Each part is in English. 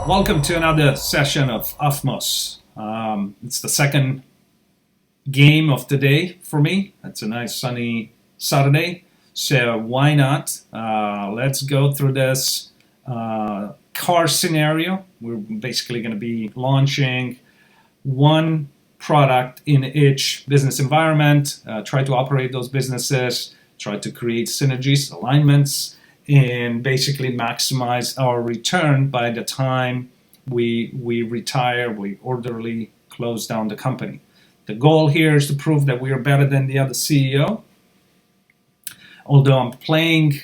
Welcome to another session of Ofmos. It's the second game of the day for me. It's a nice sunny Saturday, so why not? Let's go through this car scenario. We're basically going to be launching one product in each business environment, try to operate those businesses, try to create synergies, alignments, and basically maximize our return by the time we retire, we orderly close down the company. The goal here is to prove that we are better than the other CEO. Although I'm playing,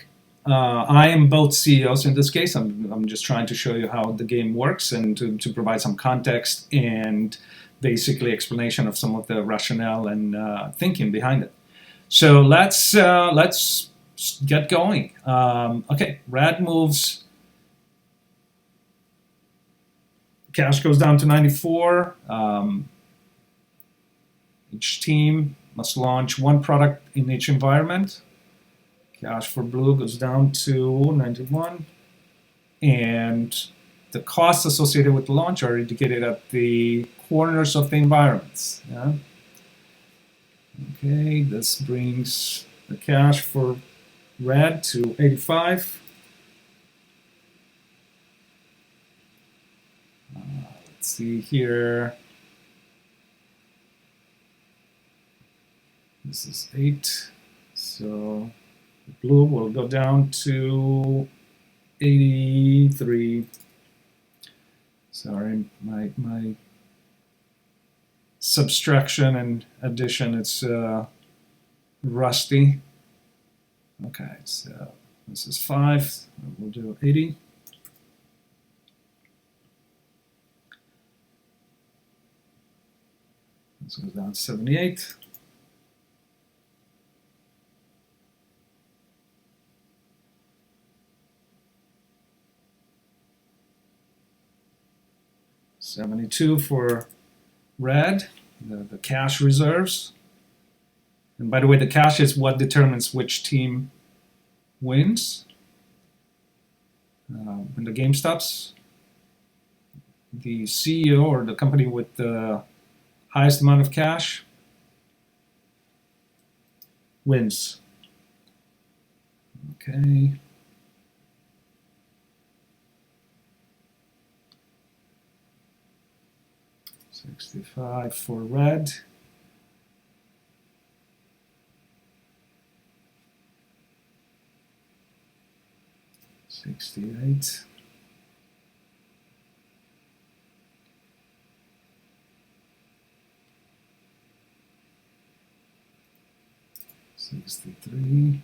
I am both CEOs in this case. I'm just trying to show you how the game works and to provide some context and basically explanation of some of the rationale and thinking behind it. So let's get going. Okay, red moves. Cash goes down to 94. Each team must launch one product in each environment. Cash for blue goes down to 91. And the costs associated with the launch are indicated at the corners of the environments. Yeah? Okay, this brings the cash for red to 85. Let's see here. This is 8. So the blue will go down to 83. Sorry, my subtraction and addition is rusty. Okay, so this is 5. We'll do 80. This goes down to 78. $72 for red, the cash reserves. And by the way, the cash is what determines which team wins. When the game stops, the CEO or the company with the highest amount of cash wins. Okay. $65 for red. $68. $63.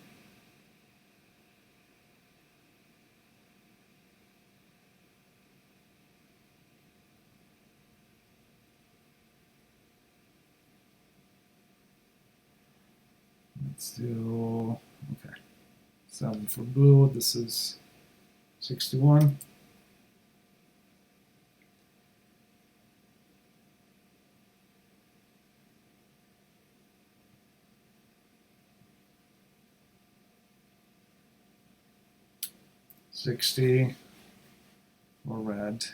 Let's do, okay, 7 for blue. This is 61. $60 for red.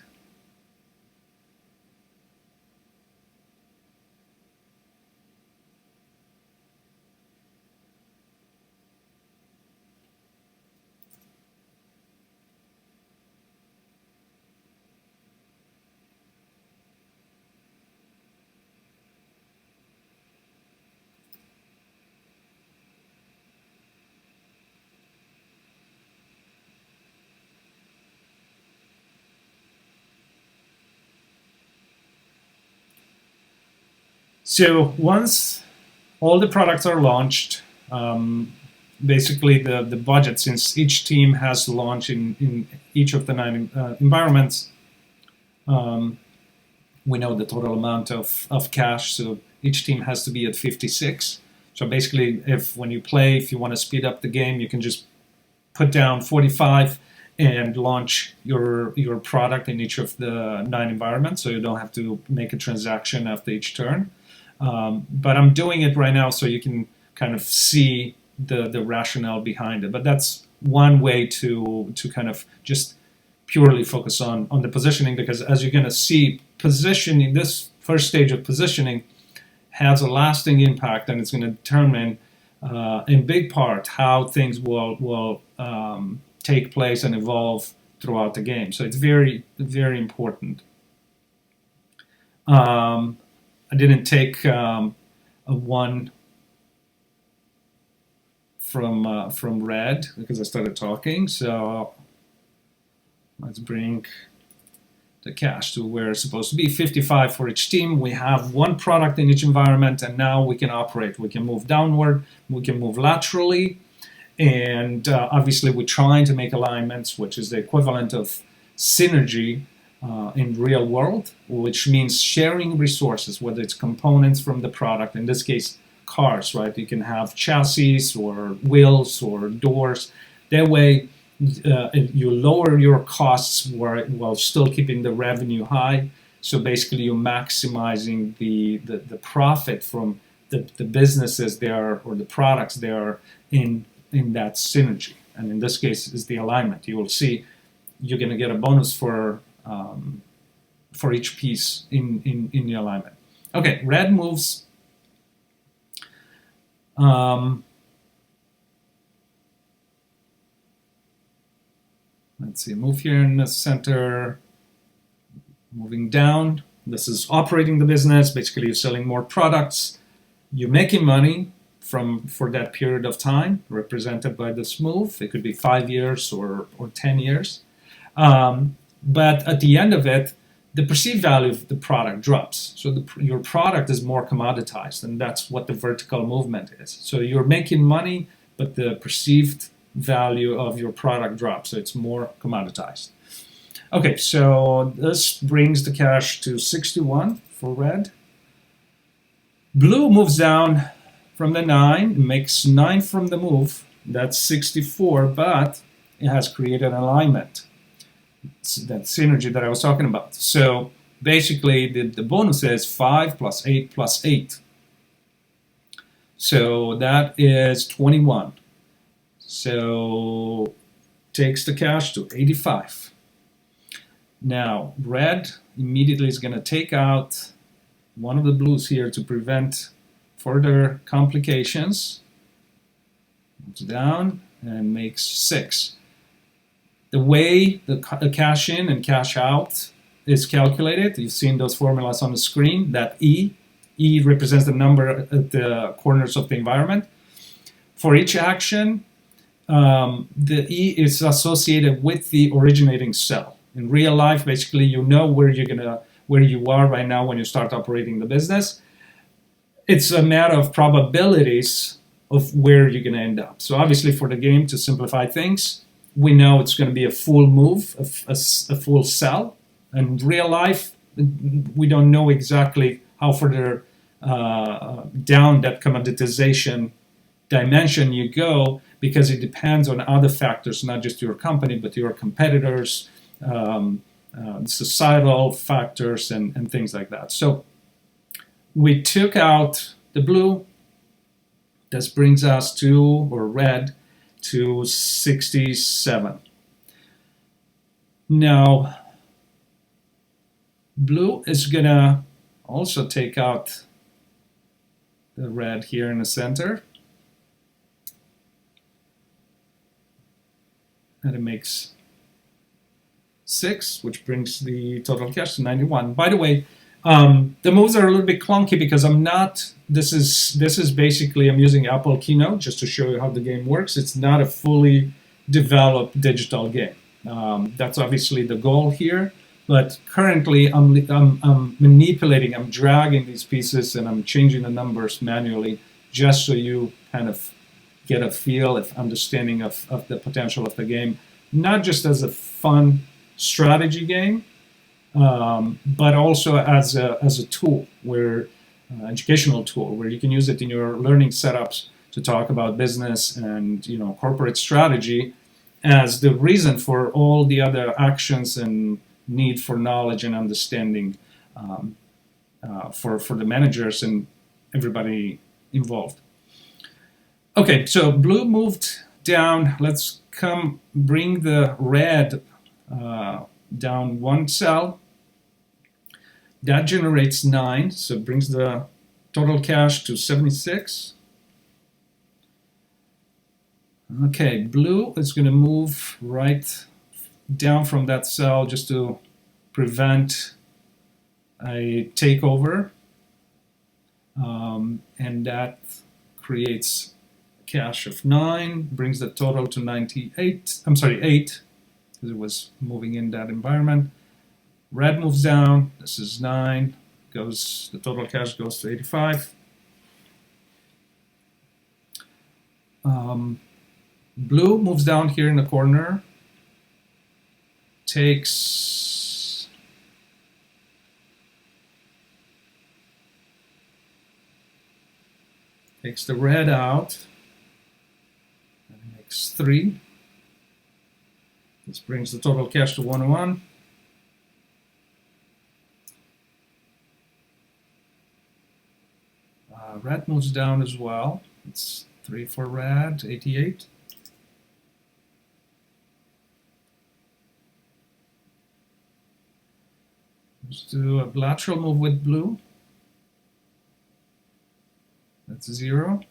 So once all the products are launched, basically the budget, since each team has to launch in each of the 9 environments, we know the total amount of cash, so each team has to be at 56. So basically, when you play, if you want to speed up the game, you can just put down 45 and launch your product in each of the 9 environments, so you don't have to make a transaction after each turn. But I'm doing it right now so you can kind of see the rationale behind it. But that's one way to kind of just purely focus on the positioning, because as you're going to see, positioning, this first stage of positioning has a lasting impact, and it's going to determine in big part how things will take place and evolve throughout the game. So it's very, very important. I didn't take a one from red because I started talking. So let's bring the cash to where it's supposed to be, 55 for each team. We have one product in each environment, and now we can operate. We can move downward, we can move laterally, and obviously we're trying to make alignments, which is the equivalent of synergy in real world, which means sharing resources, whether it's components from the product, in this case cars, right? You can have chassis or wheels or doors. That way you lower your costs while still keeping the revenue high. So basically you're maximizing the profit from the businesses there, or the products there, in that synergy. And in this case is the alignment. You will see you're going to get a bonus for each piece in the alignment. Okay, red moves. Let's see, move here in the center, moving down. This is operating the business. Basically, you're selling more products. You're making money for that period of time, represented by this move. It could be 5 years or 10 years. But at the end of it, the perceived value of the product drops. So your product is more commoditized, and that's what the vertical movement is. So you're making money, but the perceived value of your product drops, so it's more commoditized. Okay, so this brings the cash to 61 for red. Blue moves down from the 9, makes 9 from the move. That's 64, but it has created an alignment. It's that synergy that I was talking about. So basically the bonus is 5 plus 8 plus 8. So that is 21. So takes the cash to 85. Now red immediately is going to take out one of the blues here to prevent further complications. Moves down and makes 6. The way the cash in and cash out is calculated, you've seen those formulas on the screen. That E represents the number at the corners of the environment. For each action, the E is associated with the originating cell. In real life, basically, you know where you are right now when you start operating the business. It's a matter of probabilities of where you're going to end up. So obviously, for the game, to simplify things, we know it's going to be a full move, a full sell. In real life, we don't know exactly how further down that commoditization dimension you go, because it depends on other factors, not just your company, but your competitors, societal factors, and things like that. So we took out the blue. This brings us to, or red, to 67. Now, blue is gonna also take out the red here in the center. And it makes 6, which brings the total cash to 91. By the way, the moves are a little bit clunky because this is basically, I'm using Apple Keynote just to show you how the game works. It's not a fully developed digital game. That's obviously the goal here, but currently I'm manipulating, I'm dragging these pieces, and I'm changing the numbers manually just so you kind of get a feel, of understanding of the potential of the game, not just as a fun strategy game, but also as a tool, where educational tool, where you can use it in your learning setups to talk about business and corporate strategy as the reason for all the other actions and need for knowledge and understanding for the managers and everybody involved. Okay, so blue moved down. Let's bring the red down one cell. That generates 9, so it brings the total cash to 76. Okay, blue is going to move right down from that cell just to prevent a takeover, and that creates cash of 9, brings the total to 98. I'm sorry, 8, because it was moving in that environment. Red moves down. This is 9. Goes. The total cash goes to 85. Blue moves down here in the corner. Takes the red out. And makes 3. This brings the total cash to 101. Red moves down as well. It's 3 for red, 88. Let's do a lateral move with blue. That's 0.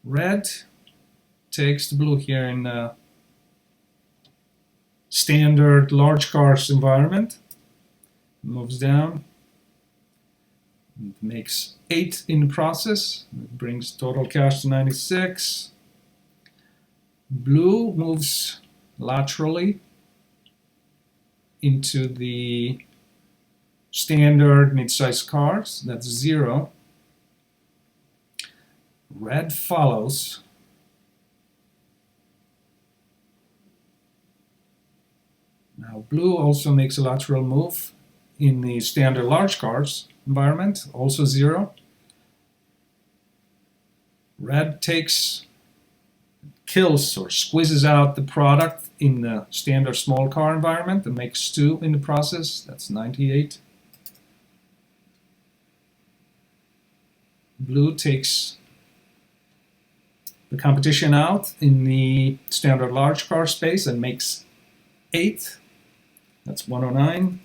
Red takes the blue here in the standard large cars environment. Moves down. It makes 8 in the process. It brings total cash to 96. Blue moves laterally into the standard mid-size cars. That's 0. Red follows. Now blue also makes a lateral move in the standard large cars environment, also 0. Red kills or squeezes out the product in the standard small car environment and makes 2 in the process. That's 98. Blue takes the competition out in the standard large car space and makes 8. That's 109.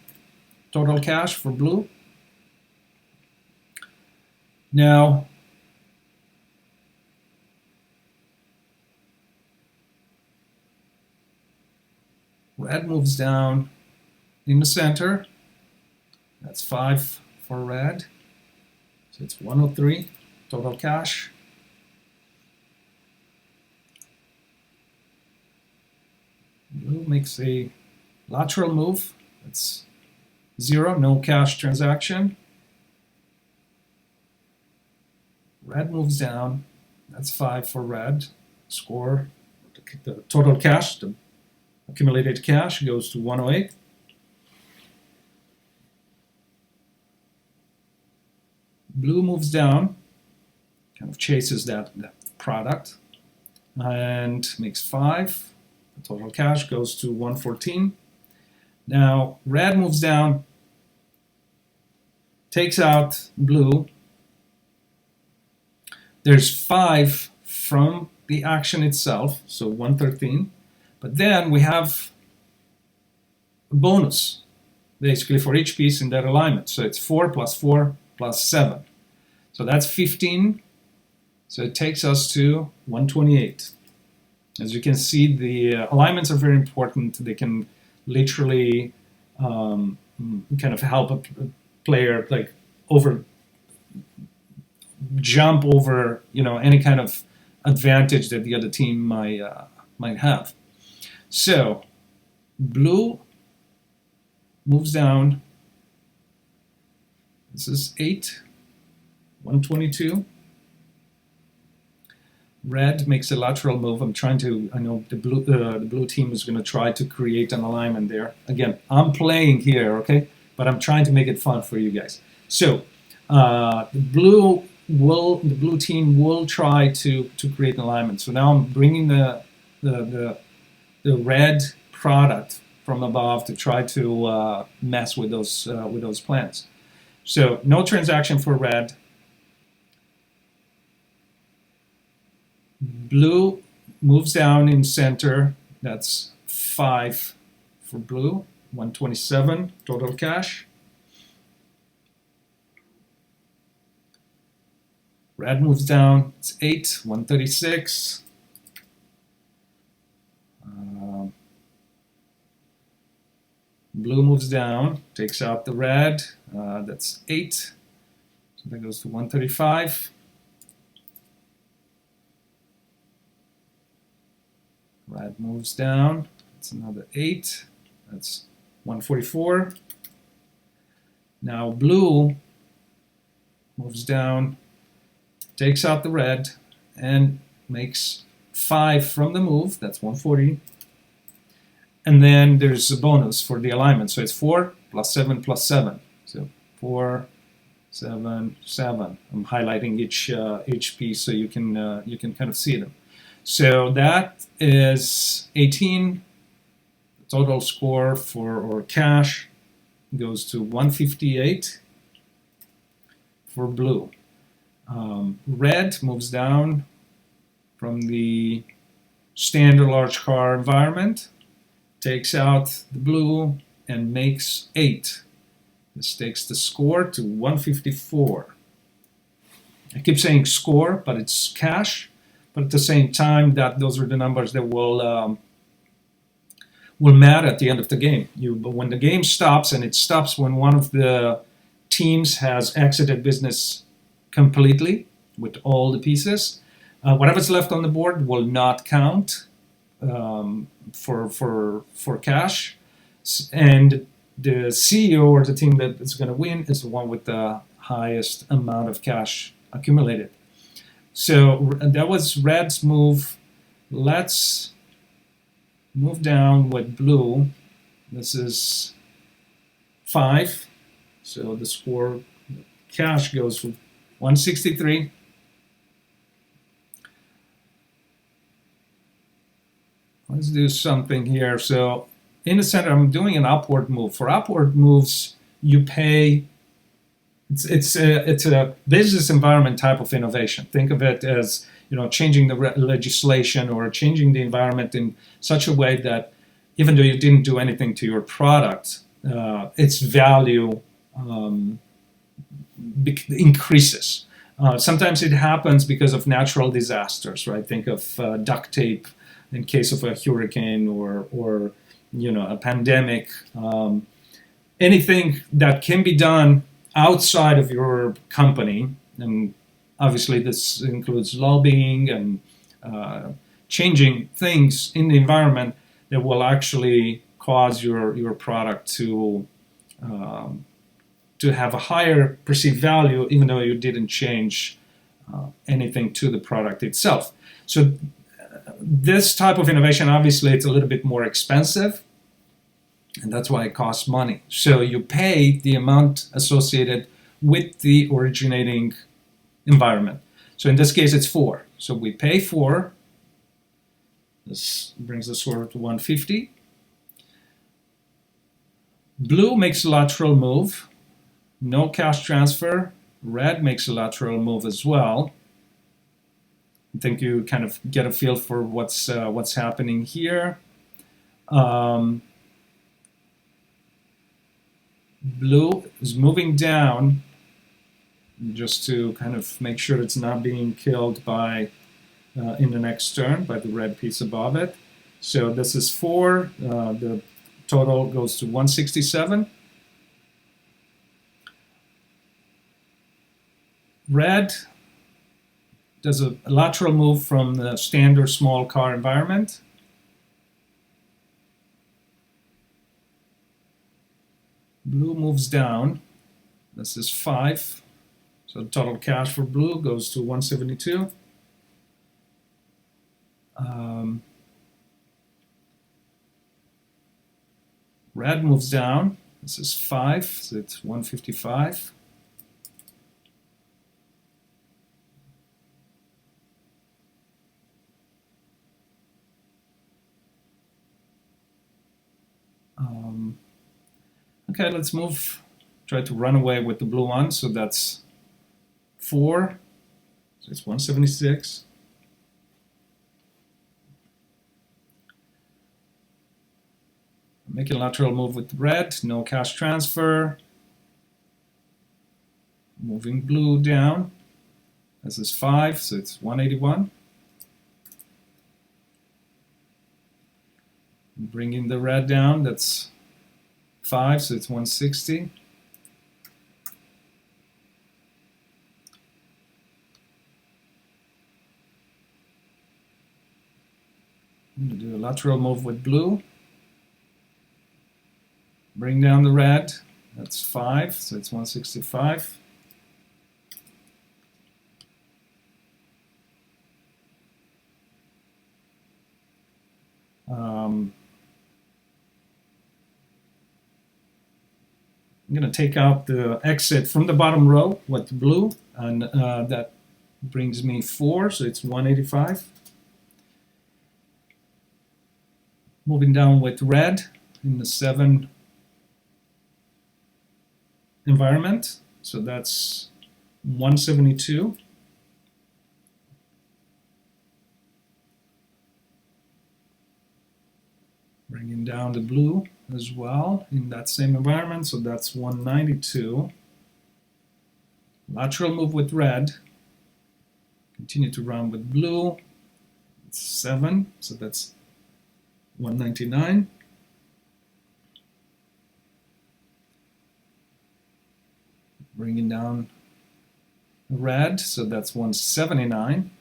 Total cash for blue. Now, red moves down in the center. That's 5 for red. So it's 103 total cash. Blue makes a lateral move. That's 0, no cash transaction. Red moves down. That's 5 for red. Score, the total cash, the accumulated cash goes to 108. Blue moves down, kind of chases that product, and makes 5. The total cash goes to 114. Now, red moves down, takes out blue. There's 5 from the action itself, so 113. But then we have a bonus, basically, for each piece in that alignment. So it's 4 plus 4 plus 7. So that's 15. So it takes us to 128. As you can see, the alignments are very important. They can literally kind of help a player like jump over any kind of advantage that the other team might have. So blue moves down. This is 8, 122. Red makes a lateral move. I know the blue team is going to try to create an alignment there. Again, I'm playing here, okay? But I'm trying to make it fun for you guys. So the blue team will try to create an alignment. So now I'm bringing the red product from above to try to mess with those plans. So no transaction for red. Blue moves down in center. That's 5 for blue, 127 total cash. Red moves down, it's 8, 136. Blue moves down, takes out the red, that's 8, so that goes to 135. Red moves down, that's another 8, that's 144. Now blue moves down, takes out the red, and makes 5 from the move, that's 140. And then there's a bonus for the alignment, so it's 4 plus 7 plus 7. So 4, 7, 7. I'm highlighting each piece so you can kind of see them. So that is 18. The total score or cash goes to 158 for blue. Red moves down from the standard large car environment, takes out the blue, and makes 8. This takes the score to 154. I keep saying score, but it's cash. But at the same time, those are the numbers that will matter at the end of the game. But when the game stops, and it stops when one of the teams has exited business completely with all the pieces, whatever's left on the board will not count for cash, and the CEO or the team that is going to win is the one with the highest amount of cash accumulated. So that was red's move. Let's move down with blue. This is 5, so the score cash goes from 163. Let's do something here. So in the center, I'm doing an upward move. For upward moves, you pay. It's a business environment type of innovation. Think of it as changing the legislation or changing the environment in such a way that even though you didn't do anything to your product, its value increases. Sometimes it happens because of natural disasters, right? Think of duct tape in case of a hurricane or a pandemic. Anything that can be done outside of your company, and obviously this includes lobbying and changing things in the environment that will actually cause your product to have a higher perceived value, even though you didn't change anything to the product itself. So this type of innovation, obviously, it's a little bit more expensive, and that's why it costs money. So you pay the amount associated with the originating environment. So in this case, it's 4. So we pay 4. This brings the score to 150. Blue makes a lateral move. No cash transfer. Red makes a lateral move as well. I think you kind of get a feel for what's happening here. Blue is moving down just to kind of make sure it's not being killed by in the next turn by the red piece above it. So this is 4. The total goes to 167. Red does a lateral move from the standard small car environment. Blue moves down. This is 5. So total cash for blue goes to 172. Red moves down. This is 5, so it's 155. Okay, let's try to run away with the blue one. So that's 4, so it's 176. Making a lateral move with red, no cash transfer. Moving blue down. This is 5, so it's 181. Bringing the red down, that's 5, so it's 160. I'm going to do a lateral move with blue. Bring down the red, that's 5, so it's 165. I'm going to take out the exit from the bottom row with blue, and that brings me 4, so it's 185. Moving down with red in the 7 environment, so that's 172. Bringing down the blue as well in that same environment, so that's 192. Lateral move with red. Continue to run with blue. It's 7, so that's 199. Bringing down red, so that's 179.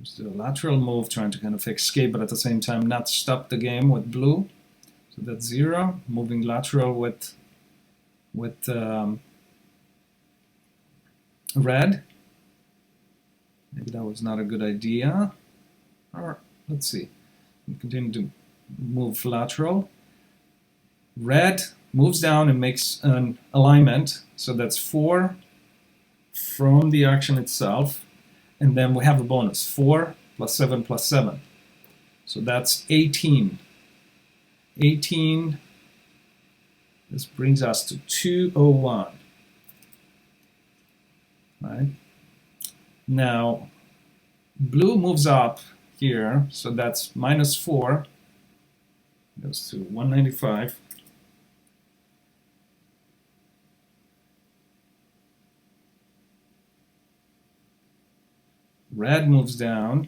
Just do a lateral move, trying to kind of escape, but at the same time not stop the game with blue. So that's 0. Moving lateral with red. Maybe that was not a good idea. Or let's see. We continue to move lateral. Red moves down and makes an alignment. So that's 4 from the action itself. And then we have a bonus, 4 plus 7 plus 7. So that's 18. 18, this brings us to 201. Right? Now, blue moves up here, so that's -4, goes to 195. Red moves down.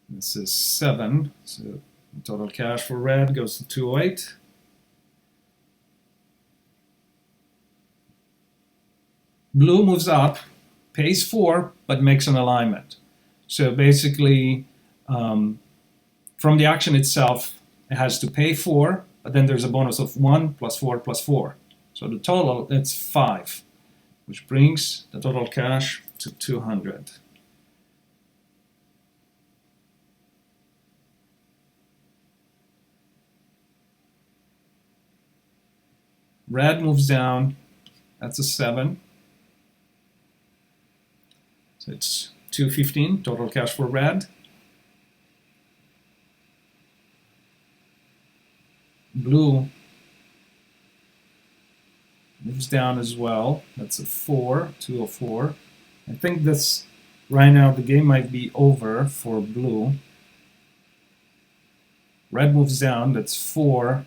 This is 7, so total cash for red goes to 208. Blue moves up, pays 4, but makes an alignment. So basically, from the action itself, it has to pay 4, but then there's a bonus of 1 plus 4 plus 4. So the total, that's 5. Which brings the total cash to 200. Red moves down, that's a 7. So it's 215, total cash for red. Blue moves down as well. That's a 4, 204. I think this, right now, the game might be over for blue. Red moves down, that's 4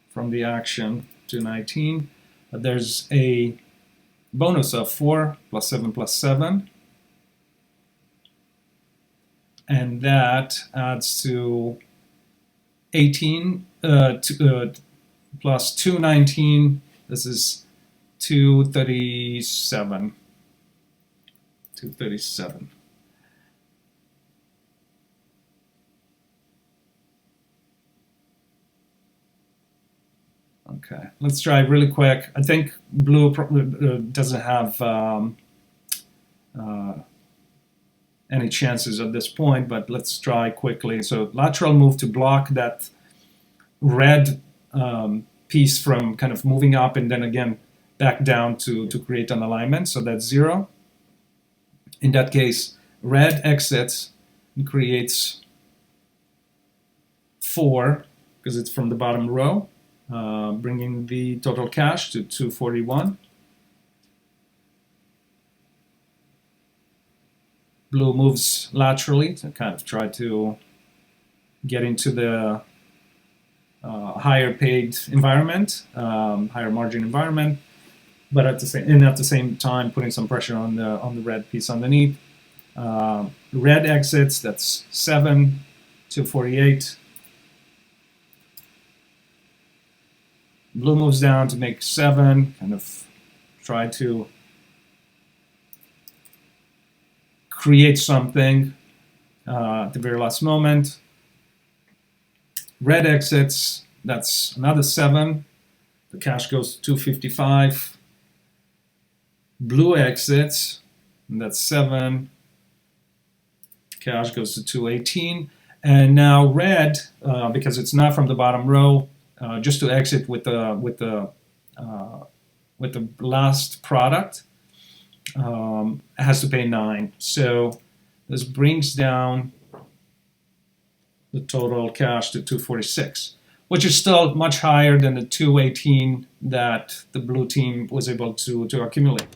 from the action, 219. But there's a bonus of 4 plus 7 plus 7. And that adds to 18 plus 219. This is 237. 237. Okay, let's try really quick. I think blue doesn't have any chances at this point, but let's try quickly. So lateral move to block that red piece from kind of moving up and then again back down to create an alignment. So that's 0. In that case, red exits and creates 4 because it's from the bottom row, bringing the total cash to 241. Blue moves laterally to kind of try to get into the higher paid environment, higher margin environment, but at the same time putting some pressure on the red piece underneath. Red exits, that's 7, 248. Blue moves down to make 7, kind of try to create something at the very last moment. Red exits, that's another 7. The cash goes to 255. Blue exits, and that's 7. Cash goes to 218. And now red, because it's not from the bottom row, just to exit with the last product, has to pay 9. So this brings down the total cash to 246, which is still much higher than the 218 that the blue team was able to accumulate.